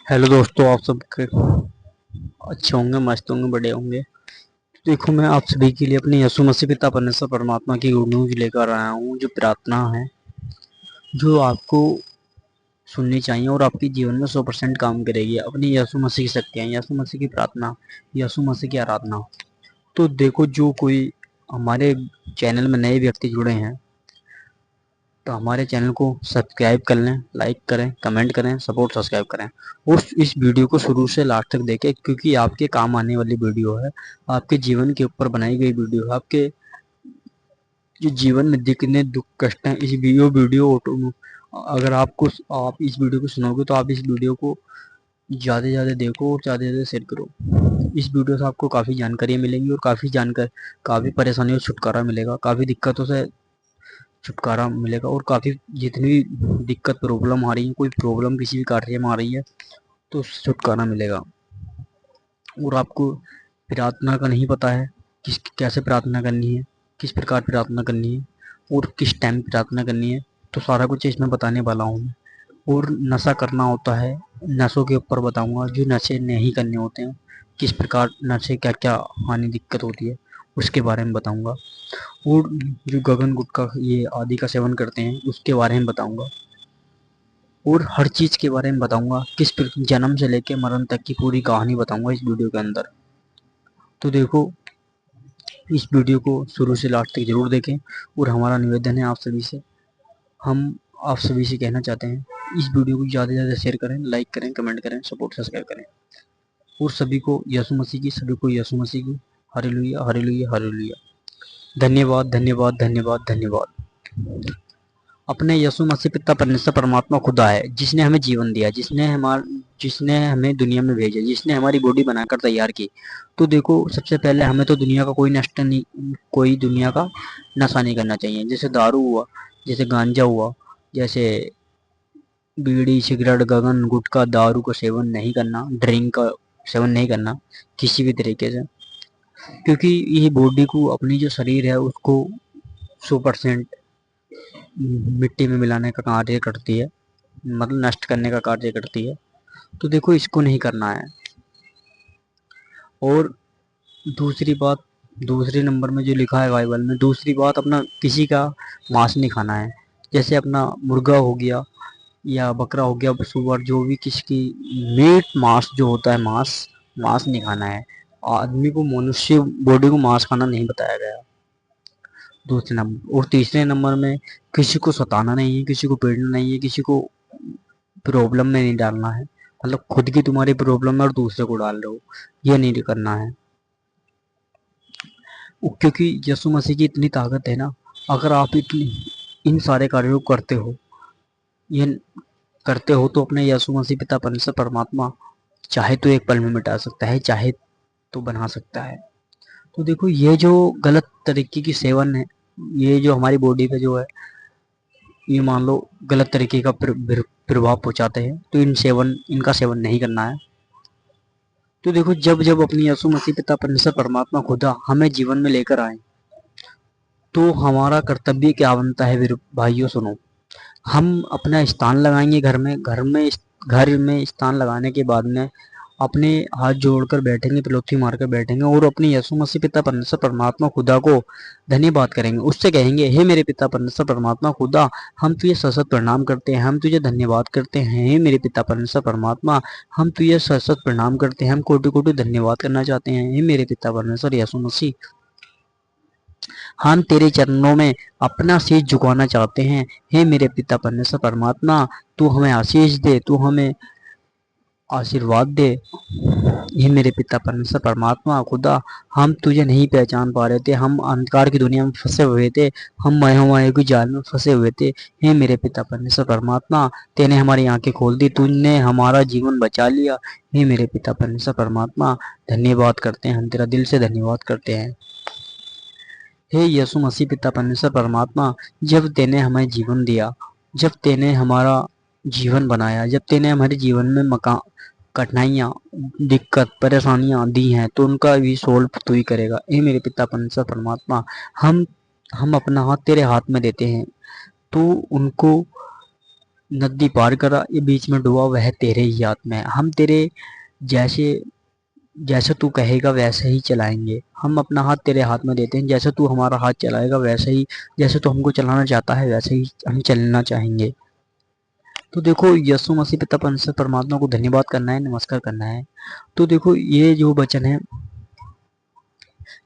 Hello दोस्तों, आप सब अच्छे होंगे, मस्त होंगे, बड़े होंगे। देखो, मैं आप सभी के लिए अपने यीशु मसीह पिता परमेश्वर परमात्मा की गुड न्यूज लेकर आया हूँ। जो प्रार्थना है, जो आपको सुननी चाहिए और आपके जीवन में 100% काम करेगी। अपनी यीशु मसीह की शक्तियाँ, यीशु मसीह की प्रार्थना, यीशु मसीह की आराधना। तो देखो, जो कोई हमारे चैनल में नए व्यक्ति जुड़े हैं तो हमारे चैनल को सब्सक्राइब कर लें, लाइक करें, कमेंट करें, सपोर्ट सब्सक्राइब करें और इस वीडियो को शुरू से लास्ट तक देखें, क्योंकि आपके काम आने वाली वीडियो है। आपके जीवन के ऊपर बनाई गई वीडियो है। आपके जो जीवन में जितने दुख कष्ट हैं, इस वीडियो अगर आप इस वीडियो को सुनोगे तो आप इस वीडियो को ज़्यादा से ज़्यादा देखो और ज़्यादा से ज़्यादा शेयर करो। इस वीडियो से आपको काफ़ी जानकारी मिलेगी और काफ़ी परेशानियों से छुटकारा मिलेगा, काफ़ी दिक्कतों से छुटकारा मिलेगा और काफ़ी जितनी भी दिक्कत प्रॉब्लम आ रही है, कोई प्रॉब्लम किसी भी कार्य में आ रही है तो उससे छुटकारा मिलेगा। और आपको प्रार्थना का नहीं पता है, कैसे प्रार्थना करनी है, किस प्रकार प्रार्थना करनी है और किस टाइम प्रार्थना करनी है, तो सारा कुछ इसमें बताने वाला हूँ मैं। और नशा करना होता है, नशों के ऊपर बताऊंगा। जो नशे नहीं करने होते हैं, किस प्रकार नशे क्या क्या हानि दिक्कत होती है, उसके बारे में बताऊंगा। और जो गगन गुटखा ये आदि का सेवन करते हैं उसके बारे में बताऊंगा। और हर चीज़ के बारे में बताऊंगा, जन्म से लेकर मरण तक की पूरी कहानी बताऊंगा इस वीडियो के अंदर। तो देखो, इस वीडियो को शुरू से लास्ट तक जरूर देखें। और हमारा निवेदन है आप सभी से, हम आप सभी से कहना चाहते हैं, इस वीडियो को ज़्यादा से ज़्यादा शेयर करें, लाइक करें, कमेंट करें, सपोर्ट सब्सक्राइब करें। और सभी को यीशु मसीह की हालेलुया, हालेलुया, हालेलुया। धन्यवाद, धन्यवाद, धन्यवाद, धन्यवाद। अपने यीशु मसीह पिता परमेश्वर परमात्मा खुदा है, जिसने हमें जीवन दिया, जिसने हमें दुनिया में भेजा, जिसने हमारी बॉडी बनाकर तैयार की। तो देखो, सबसे पहले हमें तो दुनिया का कोई दुनिया का नशा नहीं करना चाहिए। जैसे दारू हुआ, जैसे गांजा हुआ, जैसे बीड़ी, सिगरेट, गगन गुटखा, दारू का सेवन नहीं करना, ड्रिंक का सेवन नहीं करना किसी भी तरीके से। क्योंकि ये बॉडी को, अपनी जो शरीर है उसको 100% मिट्टी में मिलाने का कार्य करती है, मतलब नष्ट करने का कार्य करती है। तो देखो, इसको नहीं करना है। और दूसरी बात, दूसरे नंबर में जो लिखा है बाइबल में, दूसरी बात, अपना किसी का मांस नहीं खाना है। जैसे अपना मुर्गा हो गया या बकरा हो गया, सुअर, जो भी किसकी मीट, मांस जो होता है, मांस मांस नहीं खाना है। आदमी को, मनुष्य बॉडी को मांस खाना नहीं बताया गया। दूसरे नंबर और तीसरे नंबर में, किसी को सताना नहीं है, किसी को पीटना नहीं है, किसी को प्रॉब्लम में नहीं डालना है। मतलब खुद की तुम्हारी प्रॉब्लम है और दूसरे को डाल रहे हो, ये नहीं करना है। क्योंकि यीशु मसीह की इतनी ताकत है ना, अगर आप इन सारे कार्यों को ये करते हो तो अपने यीशु मसीह पिता परमेश्वर परमात्मा चाहे तो एक पल में मिटा सकता है, चाहे तो बना सकता है। तो देखो, ये जो गलत तरीके की सेवन है, ये जो हमारी बॉडी पे जो है, ये मान लो गलत तरीके का प्रभाव पहुंचाते हैं, तो इनका सेवन नहीं करना है। तो देखो, जब जब अपनी यीशु मसीह पिता परमेश्वर परमात्मा खुदा हमें जीवन में लेकर आए, तो हमारा कर्तव्य क्या बनता है? फिर भाइयों सुनो, हम अपना स्थान लगाएंगे घर में स्थान लगाने के बाद में अपने हाथ जोड़कर बैठेंगे, पलोथी मारकर बैठेंगे और अपने यीशु मसीह पिता परमेश्वर परमात्मा खुदा को धन्यवाद करेंगे। उससे कहेंगे, हे मेरे पिता परमेश्वर परमात्मा खुदा, हम तुझे सशत प्रणाम करते हैं, हम तुझे धन्यवाद करते हैं। हे मेरे पिता परमेश्वर परमात्मा, हम तुझे सशत प्रणाम करते हैं, हम कोटि कोटि धन्यवाद करना चाहते हैं। हे मेरे पिता परमेश्वर यीशु मसीह, हम तेरे चरणों में अपना शीश झुकाना चाहते हैं। हे मेरे पिता परमेश्वर परमात्मा, तू हमें आशीष दे, तू हमें आशीर्वाद दे। हे मेरे पिता परमेश्वर परमात्मा खुदा, हम तुझे नहीं पहचान पा रहे थे, हम अंधकार की दुनिया में फंसे हुए थे, हम माया की जाल में फंसे हुए थे। हे मेरे पिता परमेश्वर परमात्मा, तेने हमारी आंखें खोल दी, तूने हमारा जीवन बचा लिया। हे मेरे पिता परमेश्वर परमात्मा, धन्यवाद करते हैं, हम तेरा दिल से धन्यवाद करते हैं। हे यीशु मसीह पिता परमेश्वर परमात्मा, जब तेने हमें जीवन दिया, जब तेने हमारा जीवन बनाया, जब तेने हमारे जीवन में कठिनाइयाँ, दिक्कत, परेशानियाँ दी हैं, तो उनका भी सोल्व तू ही करेगा। हे मेरे पिता परमेश्वर परमात्मा, हम हम अपना हाथ तेरे हाथ में देते हैं, तू उनको नदी पार करा, ये बीच में डूबा, वह तेरे ही हाथ में है। हम तेरे जैसे जैसे तू कहेगा वैसे ही चलाएंगे। हम अपना हाथ तेरे हाथ में देते हैं, जैसे तू हमारा हाथ चलाएगा वैसे ही, जैसे तू हमको चलाना चाहता है वैसे ही हम चलना चाहेंगे। तो देखो यीशु मसीह पिता परमेश्वर परमात्मा को धन्यवाद करना है, नमस्कार करना है। तो देखो ये जो वचन है,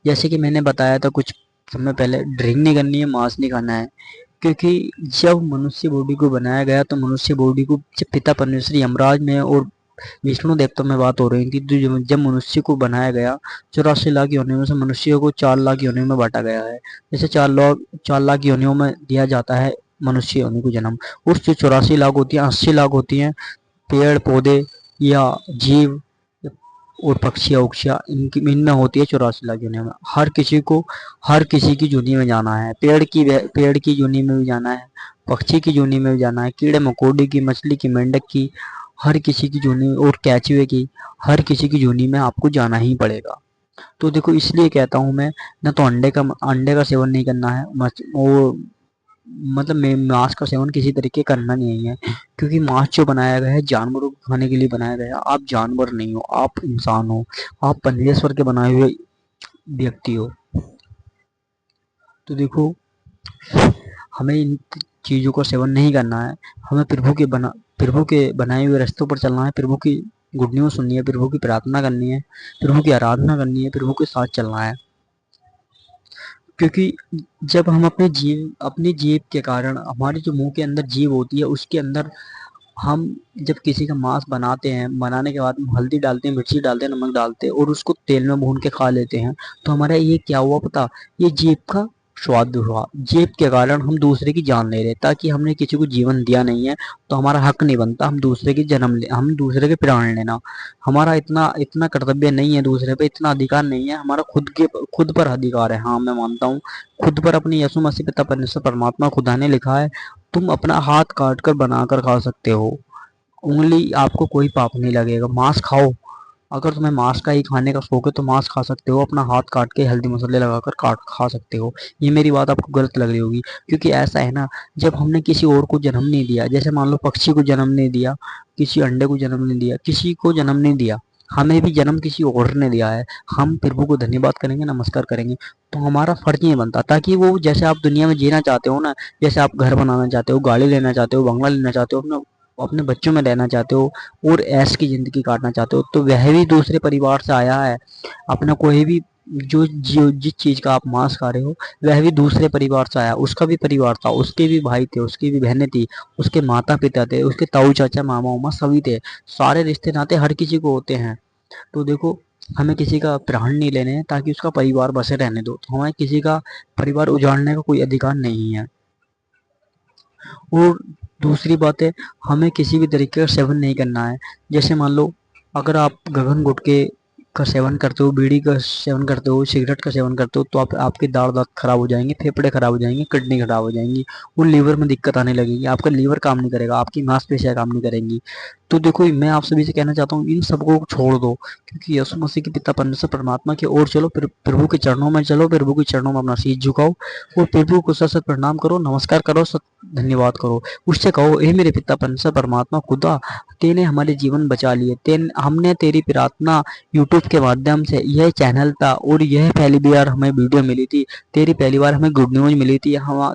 जैसे कि मैंने बताया था कुछ समय पहले, ड्रिंक नहीं करनी है, मांस नहीं खाना है। क्योंकि जब मनुष्य बॉडी को बनाया गया तो मनुष्य बॉडी को जब पिता परमेश्वर यमराज में और विष्णु देवता में बात हो रही थी, तो जब मनुष्य को बनाया गया 84 लाख योनियों में से मनुष्य को 4 लाख योनियों में बांटा गया है। जैसे 4 लाख योनियों में दिया जाता है मनुष्य योनि को जन्म, उस जो 84 लाख होती है, 80 लाख होती हैं पेड़ पौधे या जीव और पक्षियाँ उक्षियाँ, इनकी इनमें होती है 84 लाख योनियों में। हर किसी की जूनी में जाना है। पेड़ की जूनी में भी जाना है, पक्षी की जूनी में भी जाना है, कीड़े मकोड़े की, मछली की, मेंढक की, हर किसी की जूनी और केंचुए की, हर किसी की जूनी में आपको जाना ही पड़ेगा। तो देखो इसलिए कहता हूँ मैं, ना तो अंडे का सेवन नहीं करना है, वो मतलब मांस का सेवन किसी तरीके करना नहीं है। क्योंकि मांस जो बनाया गया है जानवरों को खाने के लिए बनाया गया है। आप जानवर नहीं हो, आप इंसान हो, आप परमेश्वर के बनाए हुए व्यक्ति हो। तो देखो हमें इन चीज़ों का सेवन नहीं करना है। हमें प्रभु के बनाए हुए रास्तों पर चलना है, प्रभु की गुड न्यूज़ सुननी है, प्रभु की प्रार्थना करनी है, प्रभु की आराधना करनी है, प्रभु के साथ चलना है। क्योंकि जब हम अपनी जीभ के कारण, हमारी जो मुंह के अंदर जीभ होती है उसके अंदर, हम जब किसी का मांस बनाते हैं, बनाने के बाद हल्दी डालते हैं, मिर्ची डालते हैं, नमक डालते हैं और उसको तेल में भून के खा लेते हैं, तो हमारा ये क्या हुआ पता, ये जीभ का स्वाद हुआ। जीभ के कारण हम दूसरे की जान ले रहे, ताकि हमने किसी को जीवन दिया नहीं है तो हमारा हक नहीं बनता हम दूसरे के प्राण लेना। हमारा इतना इतना कर्तव्य नहीं है, दूसरे पे इतना अधिकार नहीं है। हमारा खुद पर अधिकार है। हाँ मैं मानता हूँ, खुद पर अपनी यीशु मसीह पिता परमेश्वर परमात्मा खुदा ने लिखा है, तुम अपना हाथ काट कर बनाकर खा सकते हो, उंगली आपको कोई पाप नहीं लगेगा। मांस खाओ, अगर तुम्हें मांस का ही खाने का शौक है तो मांस खा सकते हो, अपना हाथ काट के हल्दी मसाले लगाकर काट खा सकते हो। ये मेरी बात आपको गलत लग रही होगी, क्योंकि ऐसा है ना, जब हमने किसी और को जन्म नहीं दिया, जैसे मान लो पक्षी को जन्म नहीं दिया, किसी अंडे को जन्म नहीं दिया, किसी को जन्म नहीं दिया, हमें भी जन्म किसी और ने दिया है। हम प्रभु को धन्यवाद करेंगे, नमस्कार करेंगे, तो हमारा फर्ज ये बनता, ताकि वो जैसे आप दुनिया में जीना चाहते हो ना, जैसे आप घर बनाना चाहते हो, गाड़ी लेना चाहते हो, बंगला लेना चाहते हो, अपने अपने बच्चों में रहना चाहते हो और ऐश की ज़िंदगी काटना चाहते हो, तो वह भी दूसरे परिवार से आया है। अपना कोई भी जो जिस चीज़ का आप मांस खा रहे हो वह भी दूसरे परिवार से आया। उसका भी परिवार था, उसके भी भाई थे, उसकी भी बहनें थी, उसके माता पिता थे, उसके ताऊ चाचा मामा उमा सभी थे। सारे रिश्ते नाते हर किसी को होते हैं। तो देखो हमें किसी का प्राण नहीं लेने हैं, ताकि उसका परिवार बसे रहने दो। तो हमें किसी का परिवार उजाड़ने का कोई अधिकार नहीं है। और दूसरी बात है, हमें किसी भी तरीके का सेवन नहीं करना है। जैसे मान लो अगर आप गगन गुटखे का सेवन करते हो, बीड़ी का सेवन करते हो, सिगरेट का सेवन करते हो, तो आपके दांत खराब हो जाएंगे, फेफड़े खराब हो जाएंगे, किडनी खराब हो जाएंगी और लीवर में दिक्कत आने लगेगी, आपका लीवर काम नहीं करेगा, आपकी मांसपेशियां काम नहीं करेंगी। तो देखो मैं आप सभी से कहना चाहता हूँ, इन सबको छोड़ दो, क्योंकि यीशु मसीह के पिता परमेश्वर परमात्मा की ओर चलो, प्रभु के चरणों में चलो, प्रभु के चरणों में अपना शीश झुकाओ और प्रभु को सत सत प्रणाम करो, नमस्कार करो, धन्यवाद करो। उससे कहो, हे मेरे पिता परमेश्वर परमात्मा खुदा, तेने हमारे जीवन बचा लिए, हमने तेरी प्रार्थना यूट्यूब के माध्यम से, यह चैनल था और यह पहली बार हमें वीडियो मिली थी, तेरी पहली बार हमें गुड न्यूज मिली थी, हम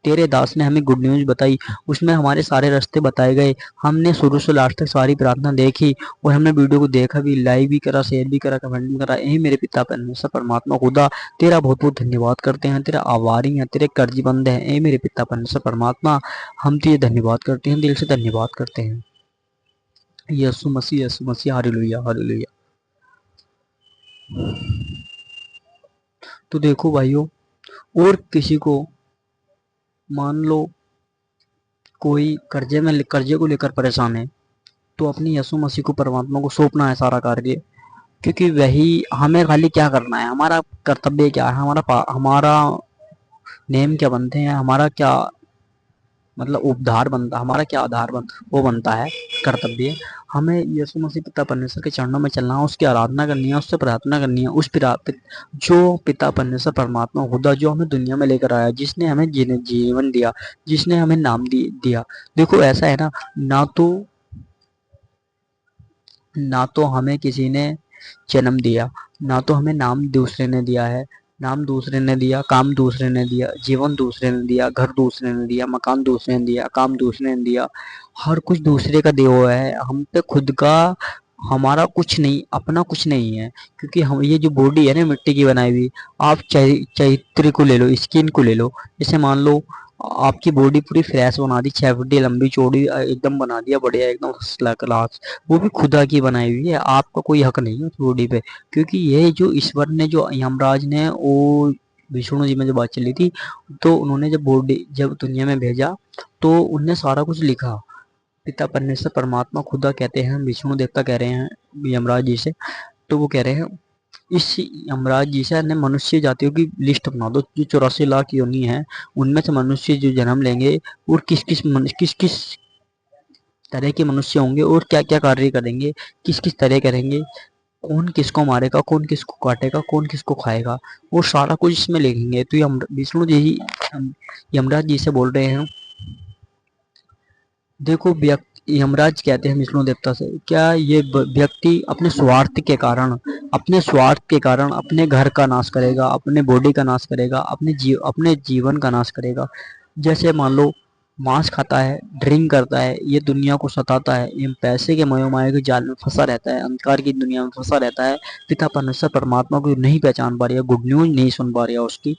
तेरे दास ने हमें गुड न्यूज बताई, उसमें हमारे सारे रास्ते बताए गए, हमने शुरू से लास्ट तक सारी प्रार्थना देखी और हमने वीडियो को देखा भी, लाइक भी करा, शेयर भी करा, कमेंट भी करा। यही मेरे पिता परमेश्वर परमात्मा खुदा, तेरा बहुत बहुत धन्यवाद करते हैं, तेरा आभारी हैं, तेरे कर्जबंद हैं। यही मेरे पिता परमेश्वर परमात्मा, हम तुझे धन्यवाद करते हैं, दिल से धन्यवाद करते हैं। यीशु मसीह, हालेलुया हालेलुया। तो देखो भाइयों, और किसी को मान लो कोई कर्जे को लेकर परेशान है, तो अपनी यीशु मसीह को, परमात्मा को सौंपना है सारा कार्य। क्योंकि वही हमें खाली क्या करना है, हमारा कर्तव्य क्या है, हमारा नेम क्या बनते हैं, हमारा क्या मतलब उपधार बनता, हमारा क्या आधार वो बनता है, कर्तव्य। हमें यीशु मसीह पिता परमेश्वर के चरणों में चलना है, उसकी आराधना करनी है, उससे प्रार्थना करनी है। जो पिता परमेश्वर परमात्मा खुदा जो हमें दुनिया में लेकर आया, जिसने हमें जीवन दिया, जिसने हमें नाम दिया। देखो ऐसा है ना तो हमें किसी ने जन्म दिया, ना तो हमें नाम दूसरे ने दिया है। नाम दूसरे ने दिया, काम दूसरे ने दिया, जीवन दूसरे ने दिया, घर दूसरे ने दिया, मकान दूसरे ने दिया, काम दूसरे ने दिया। हर कुछ दूसरे का दिया हुआ है, हम पे खुद का हमारा कुछ नहीं, अपना कुछ नहीं है। क्योंकि हम ये जो बॉडी है ना मिट्टी की बनाई हुई, आप चैत्र को ले लो, स्किन को ले लो। जैसे मान लो आपकी बॉडी पूरी फ्रेश बना दी, 6 फुट लंबी चौड़ी एकदम बना दिया, बढ़िया एकदम क्लास, वो भी खुदा की बनाई हुई है, आपका कोई हक नहीं है उस बॉडी पे। क्योंकि ये जो ईश्वर ने, जो यमराज ने, वो विष्णु जी में जो बात चली थी, तो उन्होंने जब बॉडी जब दुनिया में भेजा, तो उनने सारा कुछ लिखा। पिता परमेश्वर परमात्मा खुदा कहते हैं, विष्णु देवता कह रहे हैं यमराज जी से, तो वो कह रहे हैं इस यमराज जी से ने मनुष्य जातियों की लिस्ट बना दो, जो 84 लाख योनि है, उनमें से मनुष्य जो जन्म लेंगे, और किस किस तरह के मनुष्य होंगे, और क्या क्या कार्य करेंगे, किस किस तरह करेंगे, कौन किसको मारेगा, कौन किसको काटेगा, कौन किसको खाएगा, वो सारा कुछ इसमें लिखेंगे। तो विष्णु जी यमराज जी से बोल रहे हैं, देखो यमराज कहते हैं विष्णु देवता से, क्या ये व्यक्ति अपने स्वार्थ के कारण अपने घर का नाश करेगा, अपने बॉडी का नाश करेगा, अपने जीवन का नाश करेगा। जैसे मान लो मांस खाता है, ड्रिंक करता है, ये दुनिया को सताता है, ये पैसे के मोह माया के जाल में फंसा रहता है, अंधकार की दुनिया में फंसा रहता है, पिता परमेश्वर परमात्मा को नहीं पहचान पा रही है, गुड न्यूज नहीं सुन पा रही है उसकी।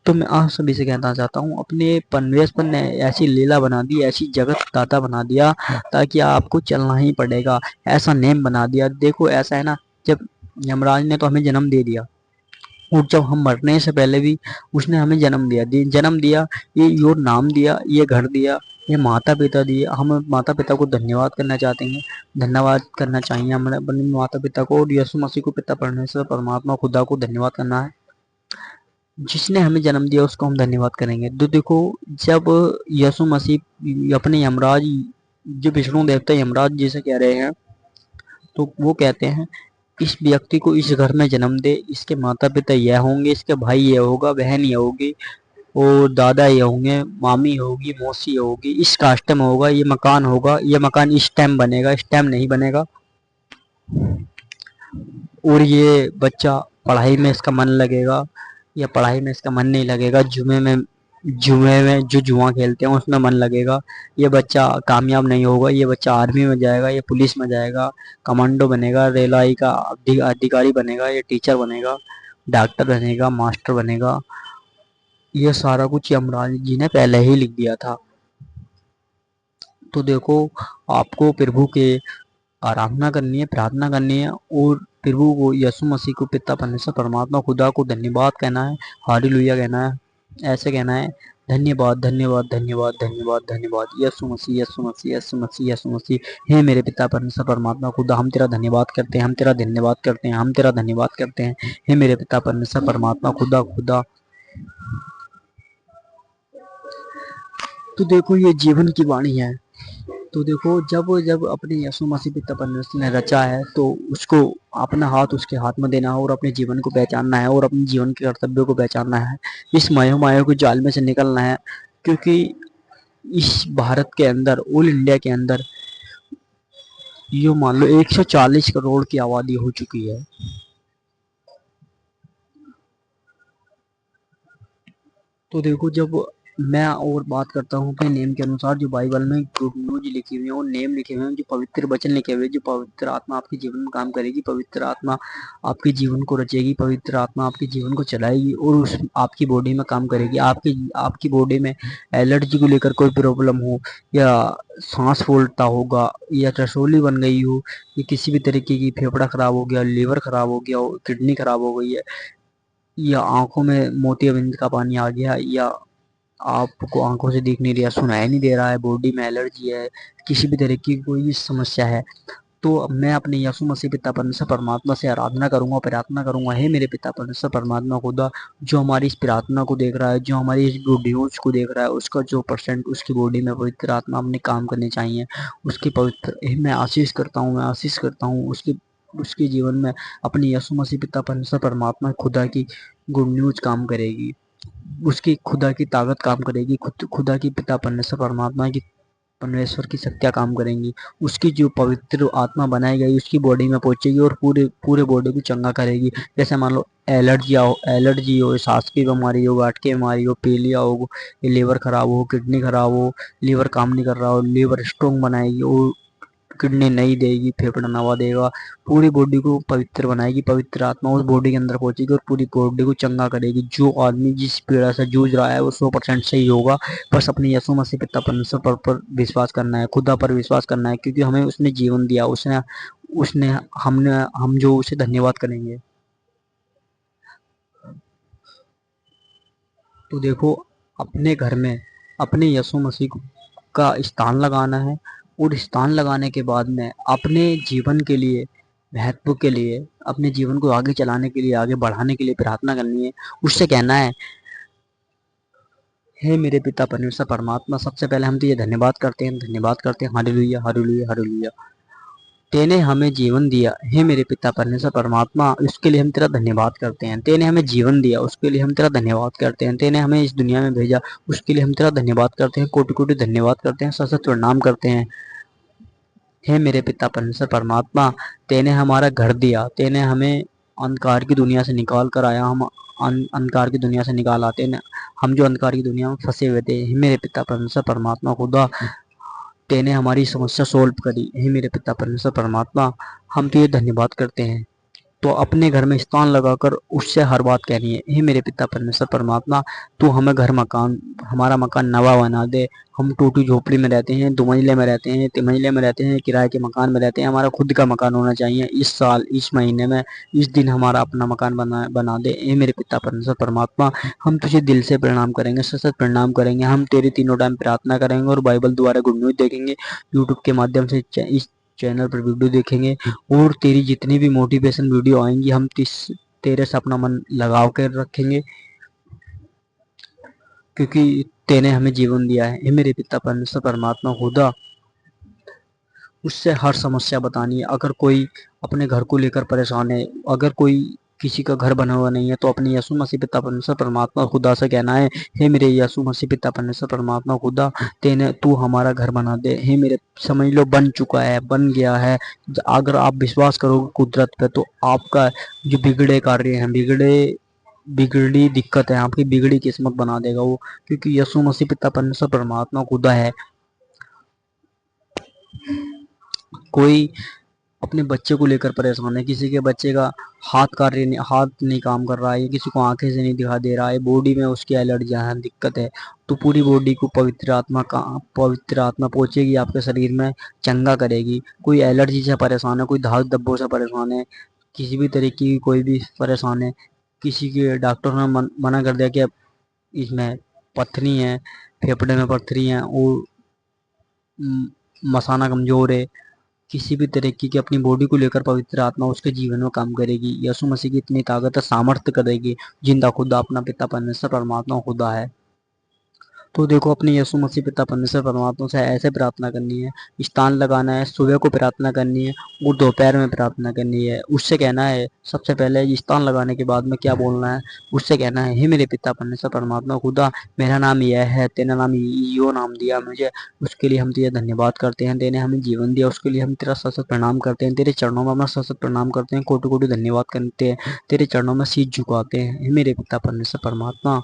तो मैं आप सभी से कहना चाहता हूँ, अपने परमेश्वर ने ऐसी लीला बना दी, ऐसी जगत दाता बना दिया, ताकि आपको चलना ही पड़ेगा, ऐसा नेम बना दिया। देखो ऐसा है ना, जब यमराज ने तो हमें जन्म दे दिया, और जब हम मरने से पहले भी उसने हमें जन्म दिया, ये नाम दिया, ये घर दिया, ये माता पिता दिए। हम माता पिता को धन्यवाद करना चाहते हैं, धन्यवाद करना चाहिए हमें अपने माता पिता को, और यीशु मसीह को, पिता परमेश्वर परमात्मा खुदा को धन्यवाद करना है, जिसने हमें जन्म दिया उसको हम धन्यवाद करेंगे। तो देखो जब यीशु मसीह अपने यमराज, जो विष्णु देवता यमराज जी से कह रहे हैं, तो वो कहते हैं इस व्यक्ति को इस घर में जन्म दे, इसके माता पिता यह होंगे, इसके भाई ये होगा, बहन ये होगी, और दादा ये होंगे, मामी होगी, मौसी होगी, इस कास्ट में होगा, ये मकान होगा, ये मकान इस टाइम बनेगा, इस टाइम नहीं बनेगा, और ये बच्चा पढ़ाई में इसका मन लगेगा, या पढ़ाई में इसका मन नहीं लगेगा, जुए में जो जुआ खेलते हैं उसमें मन लगेगा, ये बच्चा कामयाब नहीं होगा, ये बच्चा आर्मी में जाएगा, ये पुलिस में जाएगा, कमांडो बनेगा, रेलवे का अधिकारी बनेगा, ये टीचर बनेगा, डॉक्टर बनेगा, मास्टर बनेगा। ये सारा कुछ यमराज जी ने पहले ही लिख दिया था। तो देखो आपको प्रभु के आराधना करनी है, प्रार्थना करनी है, और प्रभु को, यीशु मसीह को, पिता परमेश्वर परमात्मा खुदा को धन्यवाद कहना है, हालेलुया कहना है, ऐसे कहना है, धन्यवाद धन्यवाद धन्यवाद धन्यवाद धन्यवाद, यीशु मसीह यीशु मसीह यीशु मसीह यीशु मसीह, हे मेरे पिता परमेश्वर परमात्मा खुदा, हम तेरा धन्यवाद करते हैं, हम तेरा धन्यवाद करते हैं, हम तेरा धन्यवाद करते हैं, हे मेरे पिता परमेश्वर परमात्मा खुदा खुदा। तो देखो ये जीवन की वाणी है। तो देखो जब जब अपने यीशु मसीह पिता परमेश्वर ने रचा है, तो उसको अपना हाथ उसके हाथ में देना है, और अपने जीवन को पहचानना है, और अपने जीवन के कर्तव्यों को पहचानना है, इस माया के जाल में से निकलना है। क्योंकि इस भारत के अंदर, ऑल इंडिया के अंदर, यो मान लो 140 करोड़ की आबादी हो चुकी है। तो देखो जब मैं और बात करता हूँ अपने नेम के अनुसार, जो बाइबल में गुड न्यूज लिखी हुई है, और नेम लिखे हुए हैं, जो पवित्र वचन लिखे हुए हैं, जो पवित्र आत्मा आपके जीवन में काम करेगी, पवित्र आत्मा आपके जीवन को रचेगी, पवित्र आत्मा आपके जीवन को चलाएगी, और उस आपकी बॉडी में काम करेगी। आपकी आपकी बॉडी में एलर्जी को लेकर कोई प्रॉब्लम हो, या सांस फूलता होगा, या रसोली बन गई हो, या किसी भी तरीके की फेफड़ा खराब हो गया, लीवर खराब हो गया, किडनी खराब हो गई है, या आंखों में मोतियाबिंद का पानी आ गया, या आपको आंखों से दिख नहीं रहा, सुनाई नहीं दे रहा है, बॉडी में एलर्जी है, किसी भी तरह की कोई समस्या है, तो मैं अपने यीशु मसीह पिता परमेश्वर परमात्मा से आराधना करूंगा, प्रार्थना करूंगा, हे मेरे पिता परमेश्वर परमात्मा खुदा, जो हमारी इस प्रार्थना को देख रहा है, जो हमारी इस वीडियोज को देख रहा है, उसका जो परसेंट उसकी बॉडी में पवित्र आत्मा अपने काम करने चाहिए, उसकी पवित्र मैं आशीष करता हूँ, मैं आशीष करता हूँ उसकी उसके जीवन में अपनी यीशु मसीह पिता परमेश्वर परमात्मा खुदा की गुड न्यूज काम करेगी, उसकी खुदा की ताकत काम करेगी, खुदा की पिता परमेश्वर परमात्मा की परमेश्वर की शक्तियाँ काम करेंगी, उसकी जो पवित्र आत्मा बनाई गई उसकी बॉडी में पहुंचेगी और पूरे पूरे बॉडी को चंगा करेगी। जैसे मान लो एलर्जी हो, सांस की बीमारी हो, गांठ की बीमारी हो, पीलिया हो, लीवर खराब हो, किडनी खराब हो, लीवर काम नहीं कर रहा हो, लीवर स्ट्रॉन्ग बनाएगी और किडनी नहीं देगी, फेफड़ा नवा देगा, पूरी बॉडी को पवित्र बनाएगी, पवित्र आत्मा उस बॉडी के अंदर पहुंचेगी और पूरी बॉडी को चंगा करेगी। जो आदमी जिस पीड़ा से जूझ रहा है वो 100% सही होगा। बस अपने यीशु मसीह पिता परमेश्वर पर विश्वास करना है, खुदा पर विश्वास करना है, क्योंकि हमें उसने जीवन दिया, उसने उसने हमने हम जो उसे धन्यवाद करेंगे। तो देखो, अपने घर में अपने यीशु मसीह का स्थान लगाना है और स्थान लगाने के बाद में अपने जीवन के लिए, महत्व के लिए, अपने जीवन को आगे चलाने के लिए, आगे बढ़ाने के लिए प्रार्थना करनी है। उससे कहना है, हे मेरे पिता परमेश्वर परमात्मा, सबसे पहले हम तुझे धन्यवाद करते हैं, धन्यवाद करते हैं, हालेलुया हालेलुया हालेलुया। तेने हमें जीवन दिया, हे मेरे पिता परमेश्वर परमात्मा, उसके लिए हम तेरा धन्यवाद करते हैं। तेने हमें जीवन दिया, उसके लिए हम तेरा धन्यवाद करते हैं। तेने हमें इस दुनिया में भेजा, उसके लिए हम तेरा धन्यवाद करते हैं, कोटि कोटि धन्यवाद करते हैं, सशक्त प्रणाम करते हैं। हे मेरे पिता परमेश्वर परमात्मा, तेने हमारा घर दिया, तेने हमें अंधकार की दुनिया से निकाल कर आया, हम अंधकार की दुनिया से निकाल आते हैं, हम जो अंधकार की दुनिया में फंसे हुए थे। हे मेरे पिता परमेश्वर परमात्मा खुदा, तेने हमारी समस्या सोल्व करी, हे मेरे पिता परमेश्वर परमात्मा, हम तुझे धन्यवाद करते हैं। तो अपने घर में स्थान लगाकर उससे हर बात कहनी है, हे मेरे पिता परमेश्वर परमात्मा, तू हमें घर मकान, हमारा मकान नवा बना दे। हम टूटी झोपड़ी में रहते हैं, 2 मंजिले में रहते हैं, 3 मंजिले में रहते हैं, किराए के मकान में रहते हैं, हमारा खुद का मकान होना चाहिए। इस साल, इस महीने में, इस दिन हमारा अपना मकान बना बना दे, हे मेरे पिता परमेश्वर परमात्मा। हम तुझे दिल से प्रणाम करेंगे, सशक्त प्रणाम करेंगे, हम तेरी तीनों टाइम प्रार्थना करेंगे और बाइबल द्वारा गुड न्यूज देखेंगे, यूट्यूब के माध्यम से इस चैनल पर वीडियो देखेंगे और तेरी जितनी भी मोटिवेशन वीडियो आएंगी हम तेरे से अपना मन लगाव कर रखेंगे, क्योंकि तेने हमें जीवन दिया है। हे मेरे पिता परमेश्वर परमात्मा खुदा, उससे हर समस्या बतानी है। अगर कोई अपने घर को लेकर परेशान है, अगर कोई किसी का घर बना हुआ नहीं है, तो अपने यीशु मसीह पिता परमेश्वर परमात्मा खुदा से कहना है, हे मेरे यीशु मसीह पिता परमेश्वर परमात्मा खुदा, तेने तू हमारा घर बना दे। हे मेरे, समझ लो बन चुका है, बन गया है। अगर आप विश्वास करोगे कुदरत पे, तो आपका जो बिगड़े कार्य हैं, बिगड़ी दिक्कत है, आपकी बिगड़ी किस्मत बना देगा वो, क्योंकि यीशु मसीह पिता परमेश्वर परमात्मा खुदा है। कोई अपने बच्चे को लेकर परेशान है, किसी के बच्चे का हाथ नहीं काम कर रहा है, किसी को आंखें से नहीं दिखा दे रहा है, बॉडी में उसकी एलर्जियां हैं, दिक्कत है, तो पूरी बॉडी को पवित्र आत्मा पहुंचेगी, आपके शरीर में चंगा करेगी। कोई एलर्जी से परेशान है, कोई धाक धब्बों से परेशान है, किसी भी तरीके की कोई भी परेशान है, किसी के डॉक्टर ने मना कर दिया कि अब इसमें पथरी है, फेफड़े में पथरी है और मसाना कमजोर है, किसी भी तरीके की अपनी बॉडी को लेकर पवित्र आत्मा उसके जीवन में काम करेगी। यीशु मसीह की इतनी ताकत है, सामर्थ्य करेगी, जिंदा खुदा अपना पिता परमेश्वर परमात्मा खुदा है। तो देखो, अपने यीशु मसीह पिता परमेश्वर परमात्मा से ऐसे प्रार्थना करनी है, स्थान लगाना है, सुबह को प्रार्थना करनी है और दोपहर में प्रार्थना करनी है। उससे कहना है, सबसे पहले स्थान लगाने के बाद में क्या बोलना है, उससे कहना है, हे मेरे पिता परमेश्वर परमात्मा खुदा, मेरा नाम यह है, तेरा नाम यो नाम दिया मुझे, उसके लिए हम तुझे धन्यवाद करते हैं। तेने हमें जीवन दिया, उसके लिए हम तेरा सशक्त प्रणाम करते हैं, तेरे चरणों में अपना सशक्त प्रणाम करते हैं, कोटि कोटि धन्यवाद करते हैं, तेरे चरणों में शीश झुकाते हैं। हे मेरे पिता परमेश्वर परमात्मा,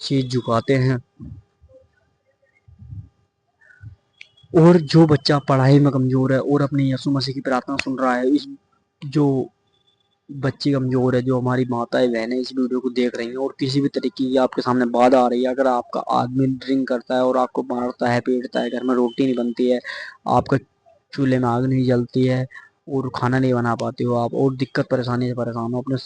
शीश झुकाते हैं। और जो बच्चा पढ़ाई में कमजोर है और अपने यीशु मसीह की प्रार्थना सुन रहा है, इस जो बच्ची कमजोर है, जो हमारी माताएं बहनें इस वीडियो को देख रही हैं और किसी भी तरीके की आपके सामने बाधा आ रही है, अगर आपका आदमी ड्रिंक करता है और आपको मारता है, पीटता है, घर में रोटी नहीं बनती है, आपका चूल्हे में आग नहीं जलती है और खाना नहीं बना पाते हो आप, और दिक्कत परेशानी से परेशान हो, अपने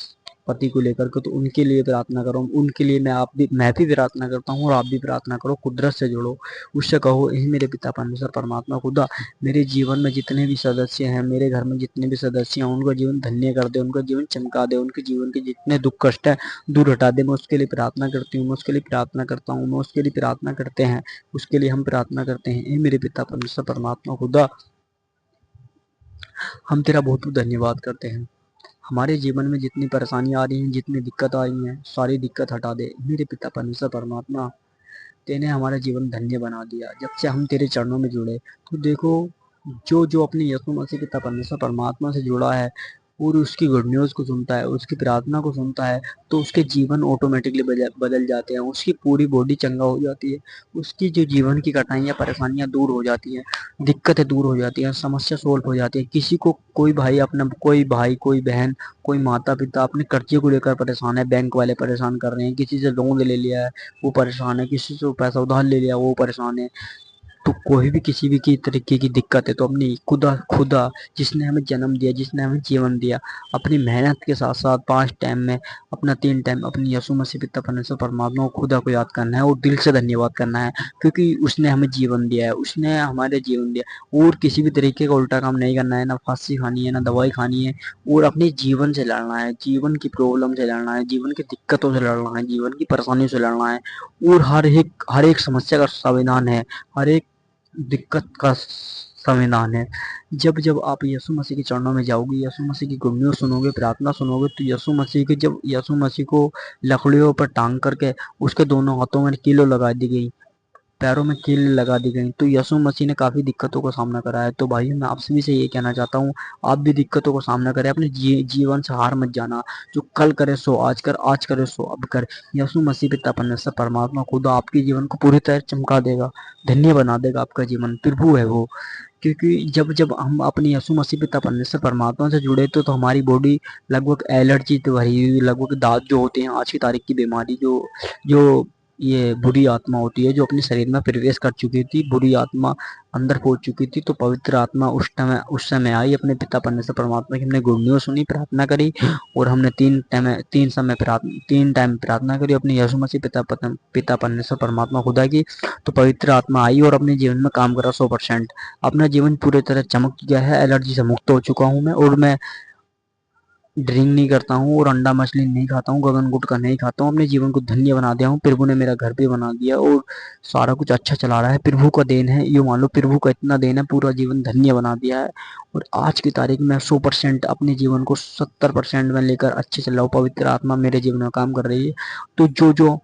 पति को लेकर के, तो उनके लिए प्रार्थना करो, उनके लिए मैं भी प्रार्थना करता हूँ और आप भी प्रार्थना करो, कुदरत से जुड़ो, उससे कहो हे मेरे पिता परमेश्वर परमात्मा खुदा, मेरे जीवन में जितने भी सदस्य हैं, मेरे घर में जितने भी सदस्य हैं, उनका जीवन धन्य कर दे, उनका जीवन चमका दे, उनके जीवन के जितने दुख कष्ट है दूर हटा दे। मैं उसके लिए प्रार्थना करती हूँ, मैं उसके लिए प्रार्थना करता हूँ, मैं उसके लिए प्रार्थना करते हैं, उसके लिए हम प्रार्थना करते हैं। हे मेरे पिता परमेश्वर परमात्मा खुदा, हम तेरा बहुत बहुत धन्यवाद करते हैं। हमारे जीवन में जितनी परेशानियां आ रही हैं, जितनी दिक्कत आ रही हैं, सारी दिक्कत हटा दे मेरे पिता परमेश्वर परमात्मा। तेने हमारा जीवन धन्य बना दिया जब से हम तेरे चरणों में जुड़े। तो देखो, जो जो अपने यीशु मसीह पिता परमेश्वर परमात्मा से जुड़ा है और उसकी गुड न्यूज़ को सुनता है, उसकी प्रार्थना को सुनता है, तो उसके जीवन ऑटोमेटिकली बदल जाते हैं, उसकी पूरी बॉडी चंगा हो जाती है, उसकी जो जीवन की कठिनाइयाँ परेशानियाँ दूर हो जाती हैं, दिक्कतें दूर हो जाती हैं, समस्या सोल्व हो जाती है। किसी को कोई भाई कोई बहन कोई माता पिता अपने कर्जे को लेकर परेशान है, बैंक वाले परेशान कर रहे हैं, किसी से लोन ले लिया है वो परेशान है, किसी से पैसा उधार ले लिया वो परेशान है। तो कोई भी किसी भी की तरीके की दिक्कत है तो अपनी खुदा खुदा जिसने हमें जन्म दिया, जिसने हमें जीवन दिया, अपनी मेहनत के साथ साथ 5 टाइम में अपना 3 टाइम अपनी यीशु मसीह पिता परमेश्वर परमात्मा को खुदा को याद करना है और दिल से धन्यवाद करना है, क्योंकि उसने हमें जीवन दिया है, उसने हमारे जीवन दिया। और किसी भी तरीके का उल्टा काम नहीं करना है, ना फांसी खानी है, ना दवाई खानी है, और अपने जीवन से लड़ना है, जीवन की प्रॉब्लम से लड़ना है, जीवन की दिक्कतों से लड़ना है, जीवन की परेशानियों से लड़ना है। और हर एक समस्या का समाधान है, हर एक दिक्कत का संविधान है। जब जब आप यीशु मसीह के चरणों में जाओगे, यीशु मसीह की गुड न्यूज़ सुनोगे, प्रार्थना सुनोगे, तो जब यीशु मसीह को लकड़ियों पर टांग करके उसके दोनों हाथों में कीलो लगा दी गई, पैरों में कील लगा दी गई, तो यीशु मसीह ने काफ़ी दिक्कतों का सामना करा है। तो भाई मैं आपसे भी से ये कहना चाहता हूँ, आप भी दिक्कतों का सामना करें, अपने जीवन से हार मत जाना। जो कल करे सो आज कर, आज करे सो अब कर। यीशु मसीह पिता परमेश्वर परमात्मा खुदा आपके जीवन को पूरी तरह चमका देगा, धन्य बना देगा आपका जीवन। प्रभु है वो, क्योंकि जब जब हम अपने यीशु मसीह पिता परमेश्वर परमात्मा से जुड़े तो हमारी बॉडी लगभग एलर्जी से भरी हुई, लगभग दांत जो होते हैं, आज की तारीख की बीमारी जो जो ये बुरी आत्मा होती है, जो अपने शरीर में प्रवेश कर चुकी थी, बुरी आत्मा अंदर पहुंच चुकी थी, तो पवित्र आत्मा उस समय आई अपने पिता परमेश्वर परमात्मा की। हमने गुड न्यूज़ सुनी, प्रार्थना करी, और हमने 3 टाइम प्रार्थना करी अपने यीशु मसीह पिता परमेश्वर परमात्मा खुदा की। तो पवित्र आत्मा आई और अपने जीवन में काम करा 100%। अपना जीवन पूरी तरह चमक गया है, एलर्जी से मुक्त हो चुका हूँ मैं, और मैं ड्रिंक नहीं करता हूँ और अंडा मछली नहीं खाता हूँ, गगन गुटखा नहीं खाता हूँ, अपने जीवन को धन्य बना दिया हूँ। प्रभु ने मेरा घर भी बना दिया और सारा कुछ अच्छा चला रहा है, प्रभु का देन है, ये मान लो प्रभु का इतना देन है, पूरा जीवन धन्य बना दिया है। और आज की तारीख में 100% अपने जीवन को 70% में लेकर अच्छे चल रहा हूँ, पवित्र आत्मा मेरे जीवन में काम कर रही है। तो जो जो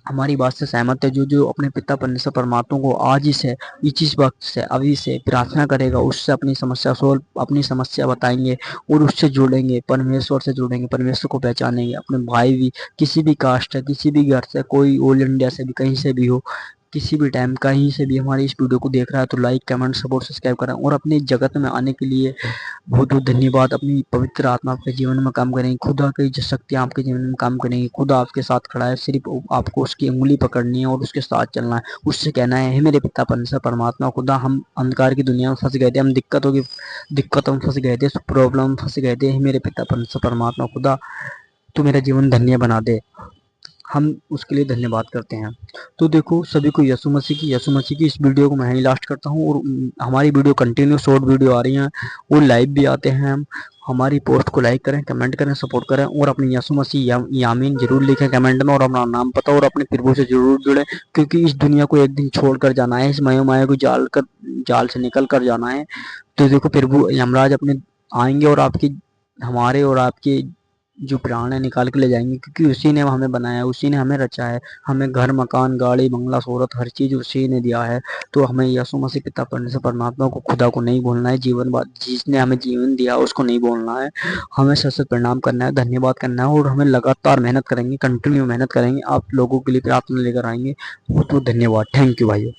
हमारी बात से सहमत है, जो जो अपने पिता परमेश्वर परमात्मा को आज ही से, इस वक्त से, अभी से प्रार्थना करेगा, उससे अपनी समस्या बताएंगे और उससे जुड़ेंगे, परमेश्वर से जुड़ेंगे, परमेश्वर को पहचानेंगे। अपने भाई भी किसी भी कास्ट है, किसी भी घर से, कोई ऑल इंडिया से भी, कहीं से भी हो, किसी भी टाइम कहीं से भी हमारी इस वीडियो को देख रहा है, तो लाइक कमेंट सपोर्ट सब्सक्राइब करें। और अपने जगत में आने के लिए बहुत बहुत धन्यवाद। अपनी पवित्र आत्मा आपके जीवन में काम करेंगी, खुदा की जो शक्तियाँ आपके जीवन में काम करेंगी, खुदा आपके साथ खड़ा है, सिर्फ आपको उसकी उंगली पकड़नी है और उसके साथ चलना है, उससे कहना है हे मेरे पिता परमेश्वर परमात्मा खुदा, हम अंधकार की दुनिया में फंस गए थे, हम दिक्कतों में फंस गए थे, प्रॉब्लम में फंस गए थे, हे मेरे पिता परमेश्वर परमात्मा खुदा, तू मेरा जीवन धन्य बना दे। हम उसके लिए धन्यवाद करते हैं। तो देखो, सभी को यीशु मसीह की इस वीडियो को मैं ही लास्ट करता हूँ। और हमारी वीडियो कंटिन्यू शॉर्ट वीडियो आ रही हैं और लाइव भी आते हैं हम। हमारी पोस्ट को लाइक करें, कमेंट करें, सपोर्ट करें, और अपने यीशु मसीह यामीन जरूर लिखें कमेंट में, और अपना नाम पता और अपने प्रभु से जरूर जुड़े, क्योंकि इस दुनिया को एक दिन छोड़ कर जाना है, इस माया को जाल से निकल कर जाना है। तो देखो, प्रभु यमराज अपने आएंगे और हमारे और आपके जो प्राण है निकाल के ले जाएंगे, क्योंकि उसी ने हमें बनाया, उसी ने हमें रचा है, हमें घर मकान गाड़ी बंगला शोहरत हर चीज उसी ने दिया है। तो हमें यीशु मसीह पिता परमेश्वर परमात्मा को, खुदा को नहीं भूलना है। जिसने हमें जीवन दिया उसको नहीं भूलना है, हमें सत सत प्रणाम करना है, धन्यवाद करना है, और हमें लगातार मेहनत करेंगे, कंटिन्यू मेहनत करेंगे, आप लोगों के लिए प्रार्थना लेकर आएंगे। बहुत बहुत धन्यवाद, थैंक यू भाइयों।